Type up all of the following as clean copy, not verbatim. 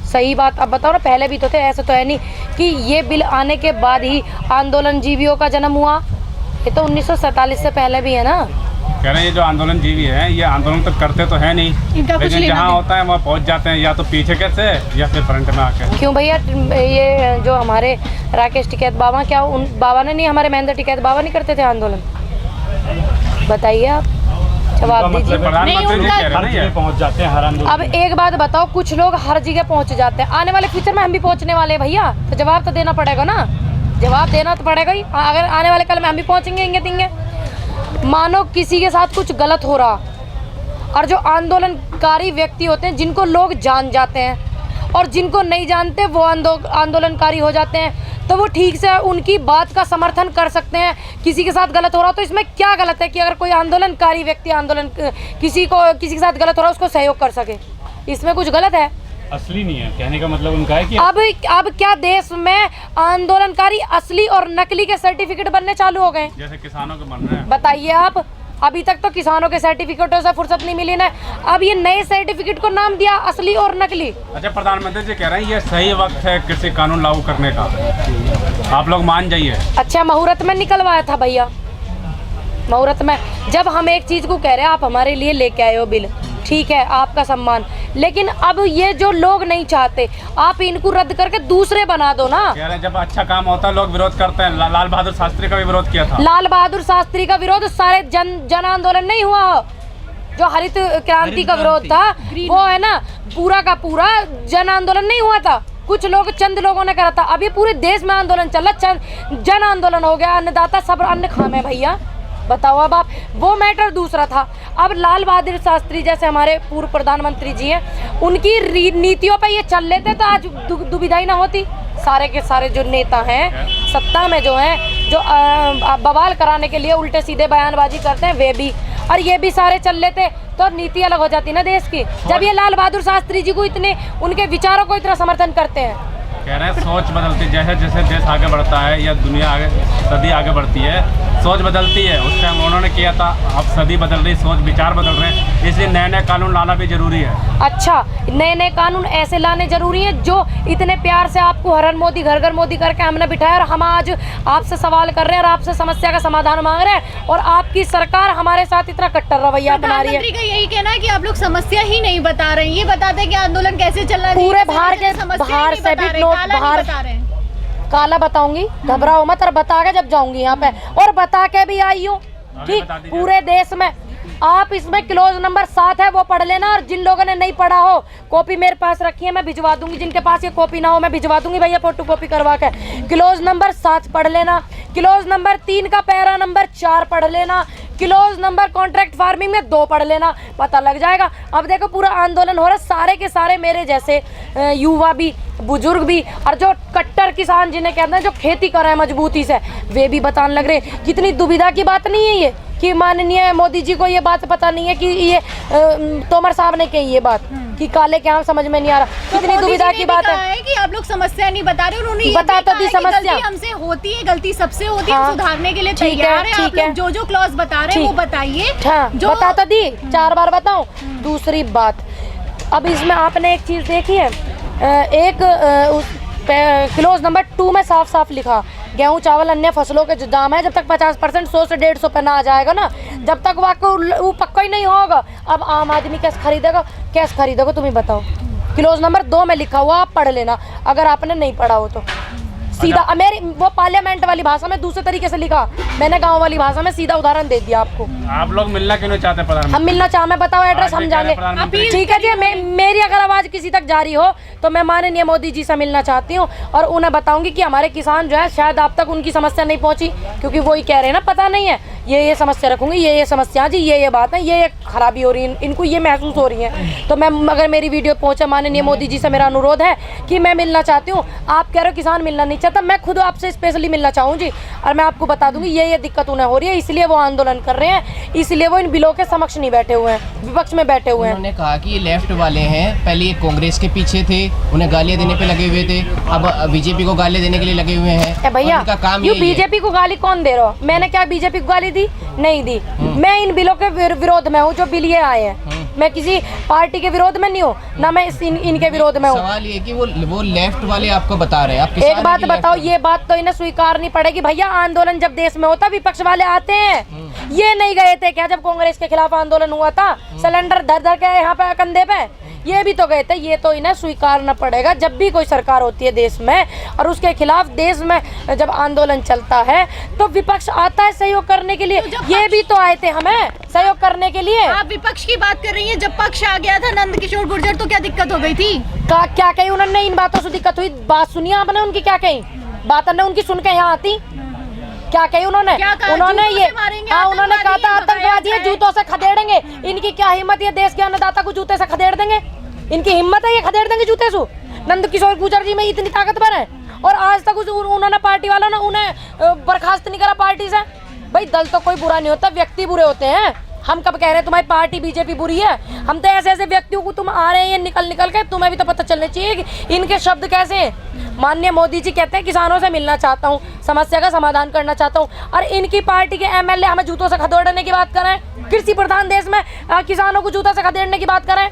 सही बात। अब बताओ ना, पहले भी तो थे, ऐसे तो है नहीं कि ये बिल आने के बाद ही आंदोलन जीवियों का जन्म हुआ। ये तो 1947 से पहले भी है ना। कह रहे हैं ये जो आंदोलन जीवी है ये आंदोलन तो करते तो है नहीं, लेकिन जहाँ होता है वहाँ पहुँच जाते हैं, या तो पीछे कैसे या फिर फ्रंट में आके। क्यों भैया, ये जो हमारे राकेश टिकैत बाबा, क्या उन बाबा ने नहीं, हमारे महेंद्र टिकैत बाबा नहीं करते थे आंदोलन? बताइए आप, जवाब दीजिए। प्रधानमंत्री जी कह रहे हैं पहुँच जाते हैं हर आंदोलन। अब एक बात बताओ, कुछ लोग हर जगह पहुँच जाते हैं, आने वाले फ्यूचर में हम भी पहुँचने वाले हैं भैया, तो जवाब तो देना पड़ेगा ना, जवाब देना तो पड़ेगा ही। अगर आने वाले कल में हम भी पहुँचेंगे इंगे तिंगे, मानो किसी के साथ कुछ गलत हो रहा, और जो आंदोलनकारी व्यक्ति होते हैं जिनको लोग जान जाते हैं और जिनको नहीं जानते वो आंदोलनकारी हो जाते हैं, तो वो ठीक से उनकी बात का समर्थन कर सकते हैं। किसी के साथ गलत हो रहा तो इसमें क्या गलत है कि अगर कोई आंदोलनकारी व्यक्ति किसी के साथ गलत हो रहा उसको सहयोग कर सके, इसमें कुछ गलत है? असली नहीं है, कहने का मतलब उनका है कि अब क्या देश में आंदोलनकारी असली और नकली के सर्टिफिकेट बनने चालू हो गए? जैसे किसानों के बन रहे हैं। बताइए आप, अभी तक तो किसानों के सर्टिफिकेटों से फुर्सत नहीं मिली ना, अब ये नए सर्टिफिकेट को नाम दिया असली और नकली। अच्छा, प्रधानमंत्री जी कह रहे हैं ये सही वक्त है कृषि कानून लागू करने का, आप लोग मान जाइए। अच्छा, मुहूर्त में निकलवाया था भैया, मुहूर्त में। जब हम एक चीज को कह रहे हैं, आप हमारे लिए लेके आए हो बिल, ठीक है, आपका सम्मान, लेकिन अब ये जो लोग नहीं चाहते, आप इनको रद्द करके दूसरे बना दो ना। कह रहे हैं जब अच्छा काम होता है लोग विरोध करते हैं। लाल बहादुर शास्त्री का भी विरोध किया था। लाल बहादुर शास्त्री का विरोध सारे जन आंदोलन नहीं हुआ, जो हरित क्रांति का विरोध था वो है ना, पूरा का पूरा जन आंदोलन नहीं हुआ था, कुछ लोग चंद लोगों ने करा था। अब ये पूरे देश में आंदोलन चल रहा, जन आंदोलन हो गया, अन्नदाता सब अन्न खामे भैया। बताओ अब आप, वो मैटर दूसरा था। अब लाल बहादुर शास्त्री जैसे हमारे पूर्व प्रधानमंत्री जी हैं, उनकी नीतियों पे ये चल लेते तो आज दुविधा ही ना होती। सारे के सारे जो नेता हैं सत्ता में, जो हैं, जो बवाल कराने के लिए उल्टे सीधे बयानबाजी करते हैं, वे भी, और ये भी सारे चल लेते तो नीति अलग हो जाती ना देश की। जब ये लाल बहादुर शास्त्री जी को इतने, उनके विचारों को इतना समर्थन करते हैं। कह रहे हैं सोच बदलती, जैसे जैसे देश आगे बढ़ता है या दुनिया आगे, सदी आगे बढ़ती है, सोच बदलती है। उस टाइम उन्होंने किया था, अब सदी बदल रही, सोच विचार बदल रहे हैं, इसलिए नए नए कानून लाना भी जरूरी है। अच्छा, नए नए कानून ऐसे लाने जरूरी हैं जो इतने प्यार से आपको हर मोदी घर घर मोदी करके हमने बिठाया, और हम आज आपसे सवाल कर रहे हैं और आपसे समस्या का समाधान मांग रहे हैं, और आपकी सरकार हमारे साथ इतना कट्टर रवैया अपना रही है। प्रधानमंत्री का यही कहना है कि आप लोग समस्या ही नहीं बता रहे हैं, ये बताते हैं कि आंदोलन कैसे चल रहा है। पूरे बाहर से भी नोट, बाहर काला बताऊंगी, घबराओ मत, और बता के जब जाऊंगी यहाँ पे, और बता के भी आई हूँ, ठीक, पूरे देश में। आप इसमें क्लोज नंबर 7 है, वो पढ़ लेना, और जिन लोगों ने नहीं पढ़ा हो, कॉपी मेरे पास रखी है, मैं भिजवा दूंगी, जिनके पास ये कॉपी ना हो मैं भिजवा दूंगी भैया, फोटो कॉपी करवा के। क्लोज नंबर 7 पढ़ लेना, क्लोज नंबर 3 का पैरा नंबर 4 पढ़ लेना, क्लोज नंबर कॉन्ट्रैक्ट फार्मिंग में 2 पढ़ लेना, पता लग जाएगा। अब देखो पूरा आंदोलन हो रहा है, सारे के सारे मेरे जैसे युवा भी, बुजुर्ग भी, और जो कट्टर किसान जिन्हें कहते हैं, जो खेती कर रहे हैं मजबूती से, वे भी बताने लग रहे। कितनी दुविधा की बात नहीं है ये कि माननीय मोदी जी को ये बात पता नहीं है कि ये तोमर साहब ने कही ये बात कि काले के आम समझ में नहीं आ रहा। कितनी दुविधा की बात है कि आप लोग समस्या नहीं बता रहे, उन्होंने बता तो दी समस्या हमसे होती है, गलती सबसे होती है, हम सुधारने के लिए तैयार हैं। आप लोग जो जो क्लॉज बता रहे हैं वो बताइए। जो बता तो दी, 4 बार बताऊं। दूसरी बात, अब इसमें आपने एक चीज देखी है, एक क्लोज नंबर 2 में साफ साफ लिखा, गेहूं चावल अन्य फसलों के जो दाम है, जब तक 50% 100 से 150 पे ना आ जाएगा ना, जब तक वो पक्का ही नहीं होगा। अब आम आदमी कैसे खरीदेगा तुम ही बताओ। क्लोज नंबर 2 में लिखा हुआ, आप पढ़ लेना अगर आपने नहीं पढ़ा हो तो। सीधा मेरी वो पार्लियामेंट वाली भाषा में दूसरे तरीके से लिखा, मैंने गांव वाली भाषा में सीधा उदाहरण दे दिया आपको। आप लोग मिलना क्यों नहीं चाहते प्रधानमंत्री? हम मिलना चाहे, मैं बताओ एड्रेस हम जाएंगे, ठीक है जी। मेरी अगर आवाज किसी तक जा रही हो तो मैं माननीय मोदी जी से मिलना चाहती हूँ, और उन्हें बताऊंगी कि हमारे किसान जो है, शायद आप तक उनकी समस्या नहीं पहुंची, क्योंकि वो ही कह रहे हैं ना, पता नहीं है, ये समस्या रखूंगी, ये समस्या जी, ये बात है, ये खराबी हो रही है, इनको ये महसूस हो रही है। तो मैं, अगर मेरी वीडियो पहुंचे माननीय मोदी जी से, मेरा अनुरोध है कि मैं मिलना चाहती हूँ। आप कह रहे हो किसान मिलना नहीं चाहता, मैं खुद आपसे स्पेशली मिलना चाहूँ जी, और मैं आपको बता दूंगी ये दिक्कत उन्हें हो रही है, इसलिए वो आंदोलन कर रहे हैं, इसलिए वो इन बिलों के समक्ष नहीं बैठे हुए हैं, विपक्ष में बैठे हुए हैं। उन्होंने कहा कि ये लेफ्ट वाले हैं, पहले ये कांग्रेस के पीछे थे, उन्हें गालियां देने पे लगे हुए थे, अब बीजेपी को गालियां देने के लिए लगे हुए हैं। भैया बीजेपी को गाली कौन दे रहा? मैंने क्या बीजेपी को गाली दी? नहीं दी। मैं इन बिलों के विरोध में हूँ, जो बिल ये आए हैं। मैं किसी पार्टी के विरोध में नहीं हूँ, ना मैं इनके विरोध में हूँ। सवाल ये कि वो लेफ्ट वाले आपको बता रहे हैं, आप एक बात बताओ, ये बात तो इन्हें स्वीकारनी पड़ेगी भैया, आंदोलन जब देश में होता विपक्ष वाले आते हैं। ये नहीं गए थे क्या जब कांग्रेस के खिलाफ आंदोलन हुआ था, सिलेंडर धर धर के यहाँ पे कंधे पे, ये भी तो गए थे। ये तो इन्हें स्वीकारना पड़ेगा। जब भी कोई सरकार होती है देश में और उसके खिलाफ देश में जब आंदोलन चलता है तो विपक्ष आता है सहयोग करने के लिए। ये भी तो आए थे हमें सहयोग करने के लिए। आप विपक्ष की बात कर रही हैं, जब पक्ष आ गया था नंद किशोर गुर्जर तो क्या दिक्कत हो गई थी? क्या कही उन्होंने? इन बातों से दिक्कत हुई? बात सुनिए आपने उनकी, क्या कही बात ने उनकी, सुन के यहाँ आती क्या कही उन्होंने? उन्होंने ये उन्होंने कहा था आतंकवादी है, जूतों से खदेड़ेंगे। इनकी क्या हिम्मत है, देश के अन्नदाता को जूते से खदेड़ देंगे? इनकी हिम्मत है ये खदेड़ देंगे जूते से? नंद किशोर गुर्जर जी में इतनी ताकतवर है और आज तक उन्होंने पार्टी वालों ने उन्हें बर्खास्त नहीं करा पार्टी से। भाई दल तो कोई बुरा नहीं होता, व्यक्ति बुरे होते हैं। हम कब कह रहे हैं तुम्हारी पार्टी बीजेपी बुरी है? हम तो ऐसे ऐसे व्यक्तियों को तुम आ रहे हैं ये निकल निकल के, तुम्हें भी तो पता चलना चाहिए कि इनके शब्द कैसे हैं। माननीय मोदी जी कहते हैं किसानों से मिलना चाहता हूँ, समस्या का समाधान करना चाहता हूँ, और इनकी पार्टी के एमएलए हमें जूतों से खदेड़ने की बात करें। कृषि प्रधान देश में किसानों को जूतों से खदेड़ने की बात करें।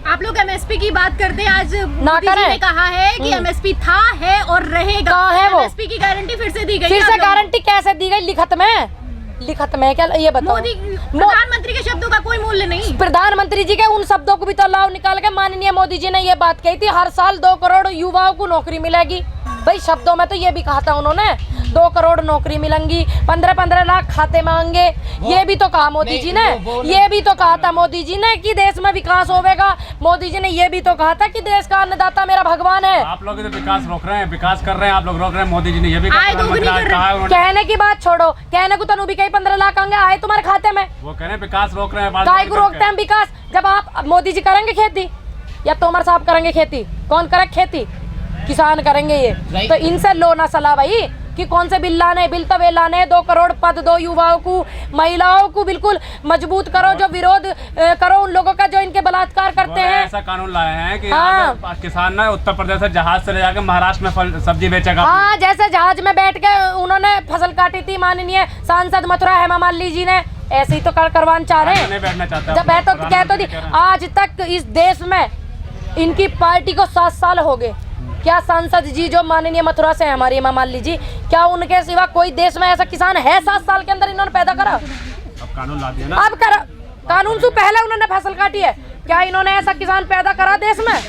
आप लोग एमएसपी की बात करते हैं, आज ना मोदी जी ने कहा है कि एमएसपी था, है और रहेगा। कहाँ है वो? एमएसपी की गारंटी फिर से दी गई। फिर से गारंटी कैसे दी गई? लिखत में? लिखत में क्या ये बताओ? मोदी प्रधानमंत्री के शब्दों का कोई मूल्य नहीं। प्रधानमंत्री जी के उन शब्दों को भी तो लाभ निकाल के माननीय मोदी जी ने ये बात कही थी, हर साल 2 करोड़ युवाओं को नौकरी मिलेगी। भाई शब्दों में तो ये भी कहा था उन्होंने 2 करोड़ नौकरी मिलेंगी, 15-15 लाख खाते मांगे। ये भी तो कहा मोदी जी ने, ये भी तो कहा था मोदी जी ने कि देश में विकास होगा। मोदी जी ने ये भी तो कहा था कि देश का अन्नदाता मेरा भगवान है। आप लोग तो विकास रोक रहे हैं, विकास कर रहे हैं, आप लोग रोक रहे हैं। मोदी जी ने ये भी आय दोगुनी कर रहे हैं। कहने की बात छोड़ो, कहने को तो भी कहीं 15 लाख आएंगे आए तुम्हारे खाते में। वो कह रहे हैं विकास रोक रहे हैं। काय को रोकते हैं विकास? जब आप मोदी जी करेंगे खेती या तोमर साहब करेंगे खेती? कौन करे खेती? किसान करेंगे ये। तो इनसे लो ना सलाह भाई कि कौन से बिल लाने, बिल तो वे लाने 2 करोड़ पद दो युवाओं को, महिलाओं को बिल्कुल मजबूत करो, जो विरोध करो उन लोगों का जो इनके बलात्कार करते हैं। ऐसा कानून लाए हैं कि किसान ना उत्तर प्रदेश से जहाज से ले जाकर महाराष्ट्र में फल सब्जी बेचेगा। हाँ, जैसे जहाज में बैठ के उन्होंने फसल काटी थी माननीय सांसद मथुरा हेमा मालिनी जी ने, ऐसे ही तो करवाना चाह रहे हैं। नहीं बैठना चाहता जब मैं तो कहता थी आज तक इस देश में इनकी पार्टी को 7 साल हो गए। क्या सांसद जी जो माननीय मथुरा से हमारी हेमा मालिनी जी, क्या उनके सिवा कोई देश में ऐसा किसान है 7 साल के अंदर इन्होंने पैदा करा? अब कानून ला दिया ना। अब कर कानून से पहले उन्होंने फसल काटी है। क्या इन्होंने ऐसा किसान पैदा करा देश में?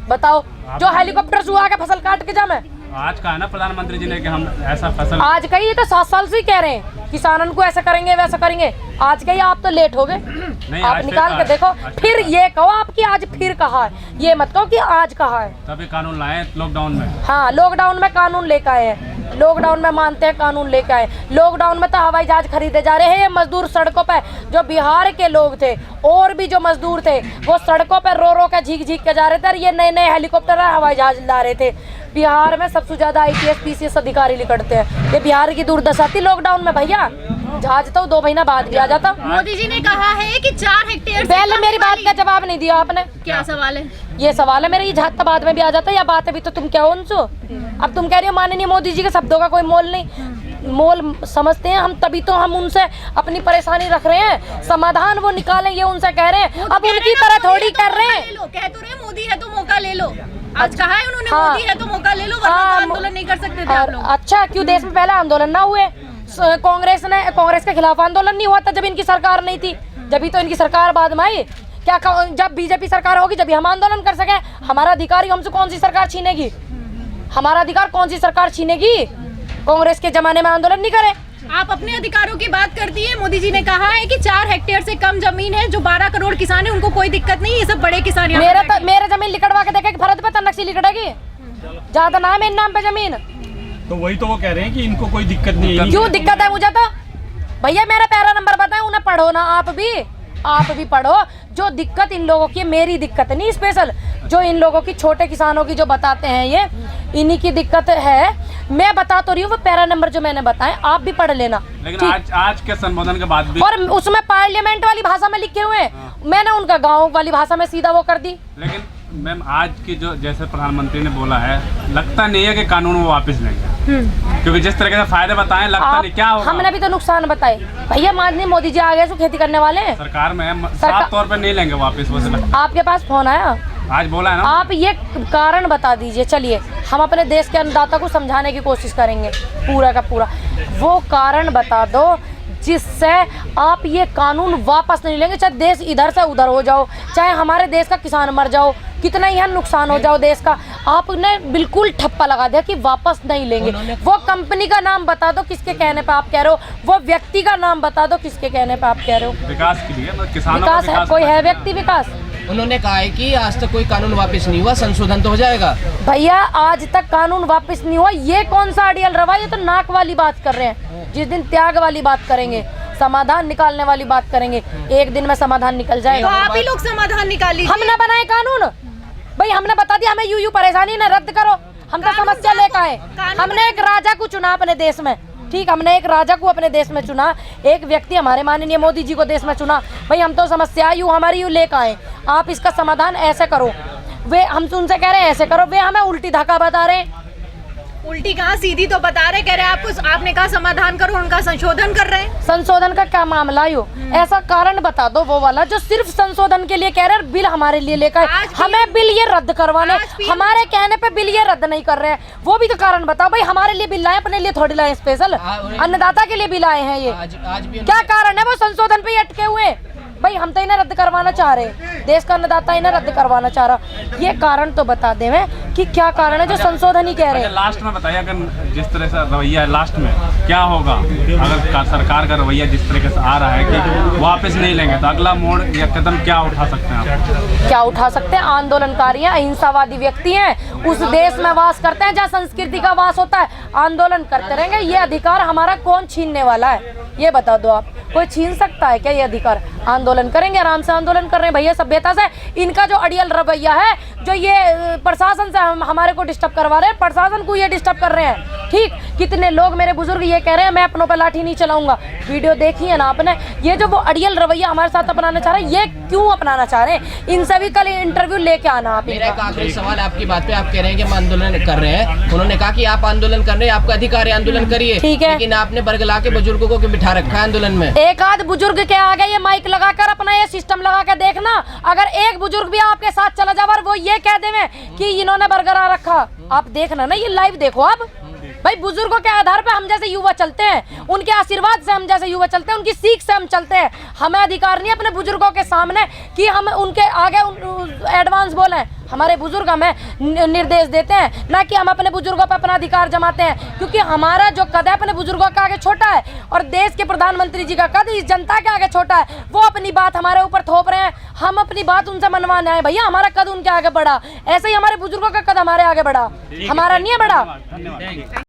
बताओ, जो हेलीकॉप्टर से आके फसल काट के जामे। आज का है ना प्रधानमंत्री जी ने कि हम ऐसा फसल, आज का ये तो 7 साल से ही कह रहे हैं किसानों को ऐसा करेंगे वैसा करेंगे। आज का ही आप तो लेट हो गए। आप निकाल के देखो, फिर ये कहो आपकी आज फिर कहा है, ये मत कहो कि आज कहा है। तभी कानून लाए लॉकडाउन में। हाँ, लॉकडाउन में कानून लेकर आए हैं, लॉकडाउन में मानते हैं कानून लेकर आए। लॉकडाउन में तो हवाई जहाज खरीदे जा रहे हैं। ये मजदूर सड़कों पे जो बिहार के लोग थे और भी जो मजदूर थे वो सड़कों पे रो रो के झीक झीक के जा रहे थे और ये नए नए हेलीकॉप्टर हवाई जहाज ला रहे थे। बिहार में सबसे ज्यादा IPS PCS अधिकारी निकलते हैं। ये बिहार की दुर्दशा थी लॉकडाउन में भैया। जहाज तो 2 महीना बाद भी आ जाता। मोदी जी ने कहा है कि 4 हेक्टेयर से पहले मेरी बात का जवाब नहीं दिया आपने। क्या सवाल है? ये सवाल है मेरा, ये जहाज तो बाद में भी आ जाता है, या बात है भी तो तुम क्या हो उनसे? अब तुम कह रही हो माननीय मोदी जी के शब्दों का कोई मोल नहीं। मोल समझते हैं हम, तभी तो हम उनसे अपनी परेशानी रख रहे हैं, समाधान वो निकालें ये उनसे कह रहे हैं। अब उनकी तरह थोड़ी कर रहे हैं। कह तो रहे मोदी है तो मौका ले लो। आज कहा है उन्होंने मोदी है तो मौका ले लो, वरना तो आंदोलन नहीं कर सकते थे आप लोग। अच्छा, क्यों देश में पहले आंदोलन ना हुए? कांग्रेस के खिलाफ आंदोलन नहीं हुआ था जब इनकी सरकार नहीं थी, जब भी तो इनकी सरकार बाद में आई। क्या जब बीजेपी सरकार होगी जब हम आंदोलन कर सके? हमारा अधिकार हमसे कौन सी सरकार छीनेगी? हमारा अधिकार कौन सी सरकार छीनेगी? कांग्रेस के जमाने में आंदोलन नहीं करे। आप अपने अधिकारों की बात करती है। मोदी जी ने कहा है कि 4 हेक्टेयर से कम जमीन है, जो 12 करोड़ किसान है उनको कोई दिक्कत नहीं, ये सब बड़े किसान। मेरे जमीन लिखड़वा के देखे फरद पे तनक सी लिखड़ेगी, ज्यादा नाम है इन नाम पे जमीन। तो वही तो वो कह रहे हैं कि इनको कोई दिक्कत नहीं है। क्यों दिक्कत है मुझे? तो भैया मेरा पैरा नंबर बताए, उन्हें पढ़ो ना, आप भी पढ़ो। जो दिक्कत इन लोगों की, मेरी दिक्कत नहीं स्पेशल, जो इन लोगों की छोटे किसानों की जो बताते हैं ये इन्हीं की दिक्कत है। मैं बता तो रही हूँ, वो पैरा नंबर जो मैंने बताए आप भी पढ़ लेना। लेकिन आज के संबोधन के बाद भी, और उसमें पार्लियामेंट वाली भाषा में लिखे हुए हैं। मैंने उनका गाँव वाली भाषा में सीधा वो कर दी। लेकिन मैम आज की जो जैसे प्रधानमंत्री ने बोला है, लगता नहीं है कि कानून वो वापस लेंगे, क्योंकि जिस तरीके से फायदे बताए लगता नहीं क्या होगा। हमने भी तो नुकसान बताए भैया, माननीय मोदी जी आ गए तो खेती करने वाले हैं सरकार में है, साफ तौर पे नहीं लेंगे वापस, वो से आपके पास फोन आया, आज बोला है ना। आप ये कारण बता दीजिए, चलिए हम अपने देश के अन्नदाता को समझाने की कोशिश करेंगे पूरा का पूरा। वो कारण बता दो जिससे आप ये कानून वापस नहीं लेंगे, चाहे देश इधर से उधर हो जाओ, चाहे हमारे देश का किसान मर जाओ, कितना ही नुकसान हो जाओ देश का, आपने बिल्कुल ठप्पा लगा दिया कि वापस नहीं लेंगे। वो कंपनी का नाम बता दो किसके कहने पे आप कह रहे हो, वो व्यक्ति का नाम बता दो किसके कहने पे आप कह रहे हो। विकास के लिए, किसानों विकास है, कोई है व्यक्ति विकास? उन्होंने कहा है कि आज तक कोई कानून वापस नहीं हुआ, संशोधन तो हो जाएगा। भैया आज तक कानून वापस नहीं हुआ, ये कौन सा अड़ियल रवा, ये तो नाक वाली बात कर रहे हैं। जिस दिन त्याग वाली बात करेंगे, समाधान निकालने वाली बात करेंगे, एक दिन में समाधान निकल जाएगा। तो आप ही लोग समाधान निकाल लीजिए। हमने बनाए कानून भाई, हमने बता दिया हमें यूं परेशानी ना रद्द करो, हम तो समस्या लेकर आए। हमने एक राजा को चुना अपने देश में, ठीक, हमने एक राजा को अपने देश में चुना, एक व्यक्ति हमारे माननीय मोदी जी को देश में चुना। भाई हम तो समस्या यूं हमारी यूं लेकर आए, आप इसका समाधान ऐसे करो। वे हम उनसे कह रहे हैं ऐसे करो, वे हमें उल्टी धक्का बता रहे हैं। उल्टी कहाँ, सीधी तो बता रहे, कह रहे आपको, आपने कहा समाधान करो, उनका संशोधन कर रहे हैं। संशोधन का क्या मामला यो, ऐसा कारण बता दो वो वाला जो सिर्फ संशोधन के लिए कह रहे हैं, बिल हमारे लिए लेकर हमें बिल ये रद्द करवाने, हमारे कहने पे बिल ये रद्द नहीं कर रहे हैं, वो भी तो कारण बताओ। भाई हमारे लिए बिल लाए, अपने लिए थोड़ी लाए स्पेशल, अन्नदाता के लिए बिल आए हैं ये, आज भी क्या कारण है? वो संशोधन पे ही अटके हुए। भाई हम तो इन्हें रद्द करवाना चाह रहे हैं, देश का अन्नदाता इन्हें रद्द करवाना चाह रहा। ये कारण तो बता दे मैं कि क्या कारण है जो संशोधन ही कह रहे हैं। लास्ट में बताइए, अगर जिस तरह से रवैया है लास्ट में क्या होगा, अगर सरकार का रवैया जिस तरीके से आ रहा है कि वापस नहीं लेंगे, तो अगला मोड़ या कदम क्या उठा सकते हैं आप? क्या उठा सकते हैं? आंदोलनकारी हैं, अहिंसावादी व्यक्ति हैं, उस देश में वास करते हैं जहाँ संस्कृति का वास होता है, आंदोलन करते रहेंगे। ये अधिकार हमारा कौन छीनने वाला है, ये बता दो आप। कोई छीन सकता है क्या ये अधिकार? आंदोलन करेंगे, आराम से आंदोलन कर रहे हैं भैया, सभ्यता से। इनका जो अड़ियल रवैया है, जो ये प्रशासन से हमारे को डिस्टर्ब करवा रहे हैं, प्रशासन को ये डिस्टर्ब कर रहे हैं, ठीक। कितने लोग मेरे बुजुर्ग ये कह रहे हैं मैं अपनों पे लाठी नहीं चलाऊंगा, वीडियो देखी है ना आपने। ये जो वो अड़ियल रवैया हमारे साथ अपनाना चाह रहे हैं, ये क्यों अपनाना चाह रहे हैं? इनसे भी कल इंटरव्यू लेके आना आप। मेरा एक आखिरी सवाल आपकी बात पे, आप कह रहे हैं कि हम आंदोलन कर रहे हैं, उन्होंने कहा कि आप आंदोलन कर रहे हैं, आपका अधिकार है, आंदोलन करिए, ठीक है, लेकिन आपने बरगला के बुजुर्गों को क्यों बिठा रखा है आंदोलन में? एक आध बुजुर्ग के आगे ये माइक लगाकर अपना ये सिस्टम लगा के देखना, अगर एक बुजुर्ग भी आपके साथ चला जाए और वो ये कह देवे कि इन्होंने बरकरार रखा, आप देखना ना, ये लाइव देखो आप। भाई बुजुर्गों के आधार पे हम जैसे युवा चलते हैं, उनके आशीर्वाद से हम जैसे युवा चलते हैं, उनकी सीख से हम चलते हैं। हमें अधिकार नहीं अपने बुजुर्गों के सामने कि हम उनके आगे एडवांस बोलें। हमारे बुजुर्ग हमें निर्देश देते हैं, ना कि हम अपने बुजुर्गों पर अपना अधिकार जमाते हैं, क्योंकि हमारा जो कद है अपने बुजुर्गों का आगे छोटा है, और देश के प्रधानमंत्री जी का कद इस जनता के आगे छोटा है। वो अपनी बात हमारे ऊपर थोप रहे हैं, हम अपनी बात उनसे मनवाने आए। भैया हमारा कद उनके आगे बढ़ा, ऐसे ही हमारे बुजुर्गों का कद हमारे आगे बढ़ा, हमारा नहीं है बढ़ा।